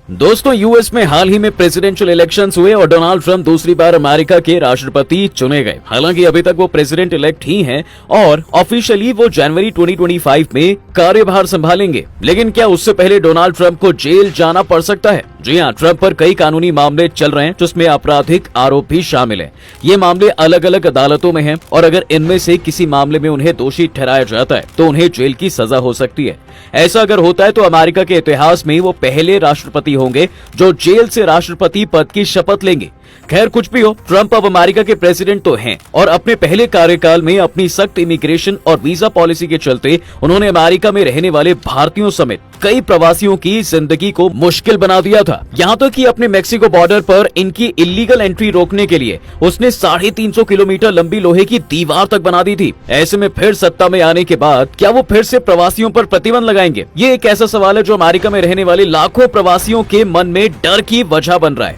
दोस्तों, यूएस में हाल ही में प्रेसिडेंशियल इलेक्शंस हुए और डोनाल्ड ट्रंप दूसरी बार अमेरिका के राष्ट्रपति चुने गए। हालांकि अभी तक वो प्रेसिडेंट इलेक्ट ही हैं और ऑफिशियली वो जनवरी 2025 में कार्यभार संभालेंगे। लेकिन क्या उससे पहले डोनाल्ड ट्रंप को जेल जाना पड़ सकता है? जी हाँ, ट्रंप पर कई कानूनी मामले चल रहे हैं जिसमें आपराधिक आरोप भी शामिल है। ये मामले अलग अलग अदालतों में हैं और अगर इनमें से किसी मामले में उन्हें दोषी ठहराया जाता है तो उन्हें जेल की सजा हो सकती है। ऐसा अगर होता है तो अमेरिका के इतिहास में वो पहले राष्ट्रपति होंगे जो जेल से राष्ट्रपति पद की शपथ लेंगे। खैर, कुछ भी हो, ट्रंप अब अमेरिका के प्रेसिडेंट तो हैं और अपने पहले कार्यकाल में अपनी सख्त इमिग्रेशन और वीजा पॉलिसी के चलते उन्होंने अमेरिका में रहने वाले भारतीयों समेत कई प्रवासियों की जिंदगी को मुश्किल बना दिया था। यहाँ तक कि अपने मेक्सिको बॉर्डर पर इनकी इलीगल एंट्री रोकने के लिए उसने 350 किलोमीटर लंबी लोहे की दीवार तक बना दी थी। ऐसे में फिर सत्ता में आने के बाद क्या वो फिर से प्रवासियों पर प्रतिबंध लगाएंगे? ये एक ऐसा सवाल है जो अमेरिका में रहने वाले लाखों प्रवासियों के मन में डर की वजह बन रहा है।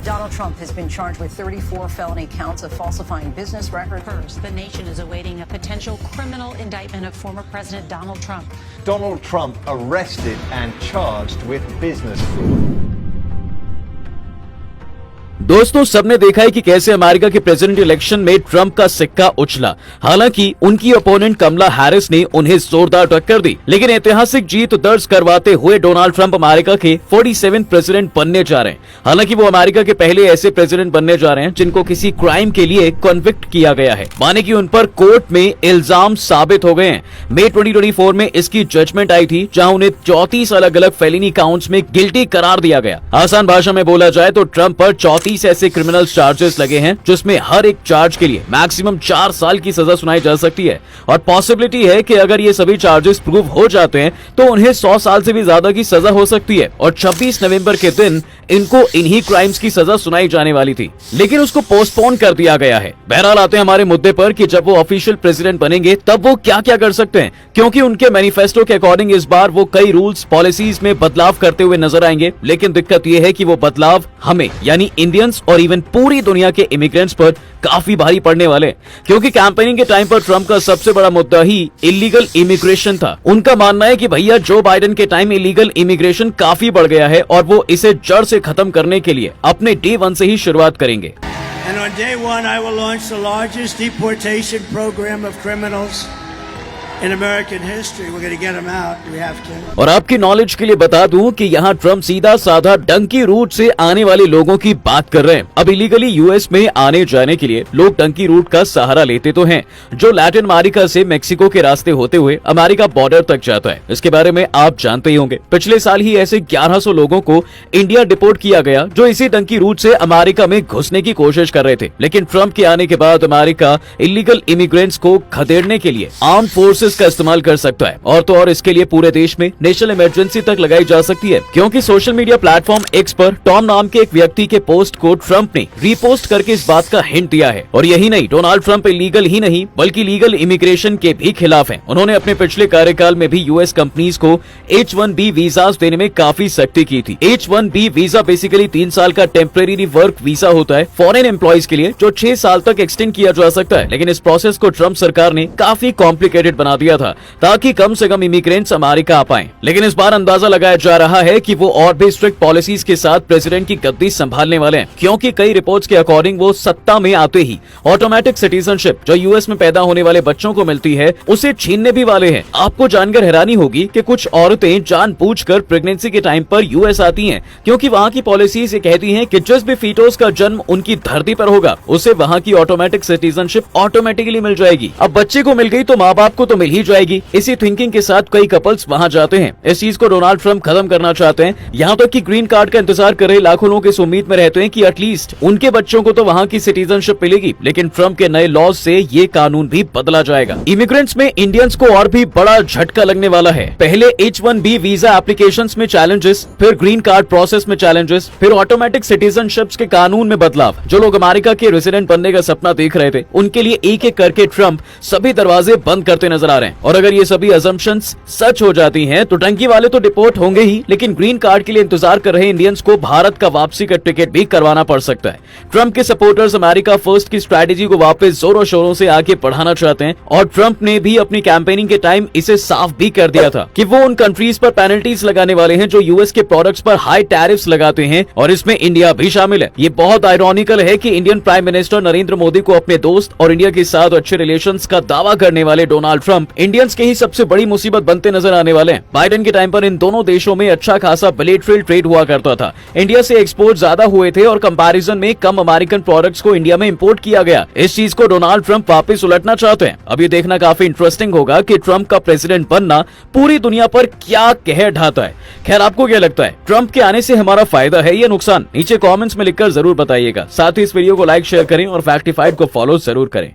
34 felony counts of falsifying business records. First, the nation is awaiting a potential criminal indictment of former President Donald Trump. Donald Trump arrested and charged with business fraud. दोस्तों, सबने देखा है कि कैसे अमेरिका के प्रेसिडेंट इलेक्शन में Trump का सिक्का उछला। हालांकि उनकी ओपोनेंट कमला हैरिस ने उन्हें जोरदार टक्कर दी, लेकिन ऐतिहासिक जीत दर्ज करवाते हुए डोनाल्ड ट्रंप अमेरिका के 47वें प्रेसिडेंट बनने जा रहे हैं। हालांकि वो अमेरिका के पहले ऐसे प्रेसिडेंट बनने जा रहे हैं जिनको किसी क्राइम के लिए कन्विक्ट किया गया है, माने कि उन पर कोर्ट में इल्जाम साबित हो गए हैं। मई 2024 में इसकी जजमेंट आई थी, जहां उन्हें 34 अलग अलग फेलिनी काउंट्स में गिल्टी करार दिया गया। आसान भाषा में बोला जाए तो ट्रंप पर 34 ऐसे क्रिमिनल चार्जेस लगे हैं जिसमें हर एक चार्ज के लिए मैक्सिमम 4 साल की सजा सुनाई जा सकती है और पॉसिबिलिटी है कि अगर ये सभी चार्जेस प्रूव हो जाते हैं तो उन्हें 100 साल से भी ज्यादा की सजा हो सकती है और 26 नवंबर के दिन इनको इन्हीं क्राइम्स की सजा सुनाई जाने वाली थी, लेकिन उसको पोस्टपोन कर दिया गया है। बहरहाल आते हैं हमारे मुद्दे पर कि जब वो ऑफिशियल प्रेसिडेंट बनेंगे तब वो क्या क्या कर सकते हैं, क्योंकि उनके मैनिफेस्टो के अकॉर्डिंग इस बार वो कई रूल्स पॉलिसीज में बदलाव करते हुए नजर आएंगे। लेकिन दिक्कत ये है कि वो बदलाव हमें यानी इंडियंस और इवन पूरी दुनिया के इमिग्रेंट्स पर काफी भारी पड़ने वाले, क्योंकि कैंपेनिंग के टाइम पर ट्रंप का सबसे बड़ा मुद्दा ही इलीगल इमिग्रेशन था। उनका मानना है कि भैया जो बाइडेन के टाइम इलीगल इमिग्रेशन काफी बढ़ गया है और वो इसे जड़ से खत्म करने के लिए अपने डे 1 से ही शुरुआत करेंगे। And on day 1, I will launch the largest deportation program of criminals in American history. We're going to get them out. We have to. और आपकी नॉलेज के लिए बता दूं कि यहाँ ट्रंप सीधा साधा डंकी रूट से आने वाले लोगों की बात कर रहे हैं। अब इलीगली यूएस में आने जाने के लिए लोग डंकी रूट का सहारा लेते तो हैं, जो लैटिन अमेरिका से मेक्सिको के रास्ते होते हुए अमेरिका बॉर्डर तक जाता है। इसके बारे में आप जानते ही होंगे, पिछले साल ही ऐसे 1100 लोगों को इंडिया डिपोर्ट किया गया जो इसी डंकी रूट से अमेरिका में घुसने की कोशिश कर रहे थे। लेकिन ट्रंप के आने के बाद अमेरिका इलीगल इमिग्रेंट्स को खदेड़ने के लिए आर्म्ड फोर्सेस का इस्तेमाल कर सकता है और तो और इसके लिए पूरे देश में नेशनल इमरजेंसी तक लगाई जा सकती है, क्योंकि सोशल मीडिया प्लेटफॉर्म एक्स पर टॉम नाम के एक व्यक्ति के पोस्ट को ट्रंप ने रीपोस्ट करके इस बात का हिंट दिया है। और यही नहीं, डोनाल्ड ट्रंप इलीगल ही नहीं बल्कि लीगल इमिग्रेशन के भी खिलाफ हैं। उन्होंने अपने पिछले कार्यकाल में भी यूएस कंपनीज को H1B वीजास देने में काफी सख्ती की थी। H1B वीजा बेसिकली 3 साल का टेम्परेरी वर्क वीजा होता है फॉरेन एम्प्लॉयज के लिए, जो 6 साल तक एक्सटेंड किया जा सकता है। लेकिन इस प्रोसेस को ट्रंप सरकार ने काफी कॉम्प्लिकेटेड बना दिया था ताकि कम से कम इमिग्रेंट्स अमेरिका आ पाएं। लेकिन इस बार अंदाजा लगाया जा रहा है कि वो और भी स्ट्रिक्ट पॉलिसीज के साथ प्रेसिडेंट की गद्दी संभालने वाले हैं, क्योंकि कई रिपोर्ट्स के अकॉर्डिंग वो सत्ता में आते ही ऑटोमेटिक सिटीजनशिप जो यूएस में पैदा होने वाले बच्चों को मिलती है उसे छीनने भी वाले हैं। आपको जानकर हैरानी होगी कि कुछ औरतें जानबूझकर प्रेगनेंसी के टाइम पर यूएस आती हैं, क्योंकि वहाँ की पॉलिसीज ये कहती हैं कि जिस भी फीटोस का जन्म उनकी धरती पर होगा उसे वहाँ की ऑटोमेटिक सिटीजनशिप ऑटोमेटिकली मिल जाएगी। अब बच्चे को मिल गई तो माँ बाप को तो मिल ही जाएगी। इसी थिंकिंग के साथ कई कपल्स वहां जाते हैं। इस चीज को डोनाल्ड ट्रंप खत्म करना चाहते हैं। यहाँ तक कि ग्रीन कार्ड का इंतजार कर रहे लाखों लोग इस उम्मीद में रहते हैं कि एटलीस्ट उनके बच्चों को तो वहाँ की सिटीजनशिप मिलेगी। लेकिन ट्रंप के नए लॉज से ये कानून भी बदला जाएगा। इमिग्रेंट्स में इंडियंस को और भी बड़ा झटका लगने वाला है। पहले H1B वीजा एप्लीकेशंस में चैलेंजेस, फिर ग्रीन कार्ड प्रोसेस में चैलेंजेस, फिर ऑटोमेटिक सिटीजनशिप्स के कानून में बदलाव। जो लोग अमेरिका के रेजिडेंट बनने का सपना देख रहे थे उनके लिए एक एक करके ट्रंप सभी दरवाजे बंद करते नजर बता रहे हैं। और अगर ये सभी असम्पशंस सच हो जाती हैं तो डंकी वाले तो डिपोर्ट होंगे ही, लेकिन ग्रीन कार्ड के लिए इंतजार कर रहे इंडियंस को भारत का वापसी का टिकट भी करवाना पड़ सकता है। ट्रंप के सपोर्टर्स अमेरिका फर्स्ट की स्ट्रैटेजी को वापस जोरों शोरों से आगे बढ़ाना चाहते हैं और ट्रंप ने भी अपनी कैंपेनिंग के टाइम इसे साफ भी कर दिया था कि वो उन कंट्रीज पर पेनल्टीज लगाने वाले हैं जो यूएस के प्रोडक्ट्स पर हाई टैरिफ्स लगाते हैं, और इसमें इंडिया भी शामिल है। ये बहुत आयरॉनिकल है कि Indian prime minister Narendra Modi को अपने दोस्त और इंडिया के साथ अच्छे रिलेशंस का दावा करने वाले डोनाल्ड ट्रंप इंडियंस के ही सबसे बड़ी मुसीबत बनते नजर आने वाले हैं। बाइडेन के टाइम पर इन दोनों देशों में अच्छा खासा बिलेटरल ट्रेड हुआ करता था। इंडिया से एक्सपोर्ट ज्यादा हुए थे और कंपैरिजन में कम अमेरिकन प्रोडक्ट्स को इंडिया में इंपोर्ट किया गया। इस चीज को डोनाल्ड ट्रंप वापस उलटना चाहते हैं। अब ये देखना काफी इंटरेस्टिंग होगा कि ट्रंप का प्रेसिडेंट बनना पूरी दुनिया पर क्या कहर ढाता है। खैर, आपको क्या लगता है, ट्रंप के आने से हमारा फायदा है या नुकसान? नीचे कमेंट्स में लिखकर जरूर बताइएगा। साथ ही इस वीडियो को लाइक शेयर करें और फैक्टिफाइड को फॉलो जरूर करें।